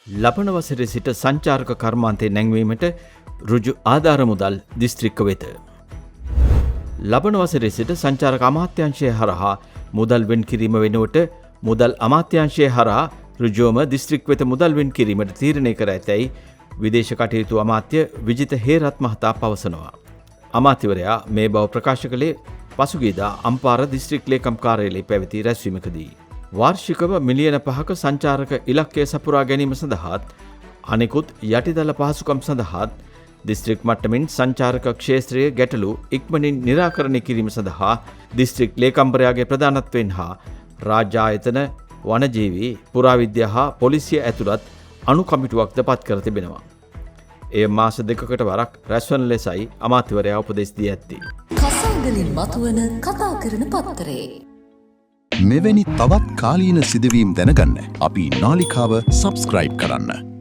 ලබන වසරේ සිට සංචාරක කර්මාන්තය නැංවීමට ඍජු ආධාර මුදල් දිස්ත්‍රික්ක වෙත. ලබන වසරේ සිට සංචාරක අමාත්‍යාංශය හරහා මුදල් වෙන් කිරීම වෙනුවට මුදල් අමාත්‍යාංශය හරහා ඍජුවම දිස්ත්‍රික් වෙත මුදල් වෙන් කිරීමට තීරණය කර ඇතැයි විදේශ කටයුතු අමාත්‍ය විජිත හේරත් මහතා පවසනවා. අමාත්‍යවරයා මේ බව ප්‍රකාශ කළේ පසුගියදා අම්පාර දිස්ත්‍රික් ලේකම් කාර්යාලයේ පැවති රැස්වීමකදී. වාර්ෂිකව මිලියන 5ක සංචාරක ඉලක්කය සපුරා ගැනීම සඳහාත් අනෙකුත් යටිදල පහසුකම් සඳහාත් දිස්ත්‍රික් මට්ටමින් සංචාරක ක්ෂේත්‍රයේ ගැටලු ඉක්මනින් නිරාකරණය කිරීම සඳහා දිස්ත්‍රික් ලේකම්වරයාගේ ප්‍රධානත්වයෙන් හා රාජ්‍ය ආයතන වනජීවී පුරාවිද්‍යා හා පොලිසිය ඇතුළත් අනු කමිටුවක්ද පත් කර තිබෙනවා. එය මාස 2කට වරක් රැස්වන ලෙසයි අමාත්‍යවරයා උපදෙස් දී ඇත්තේ. කසාවලින් මතුවන කතා කරන පත්තරේ මෙවැනි තවත් කාලීන සිදුවීම් දැනගන්න අපි නාලිකාව සබස්ක්‍රයිබ් කරන්න.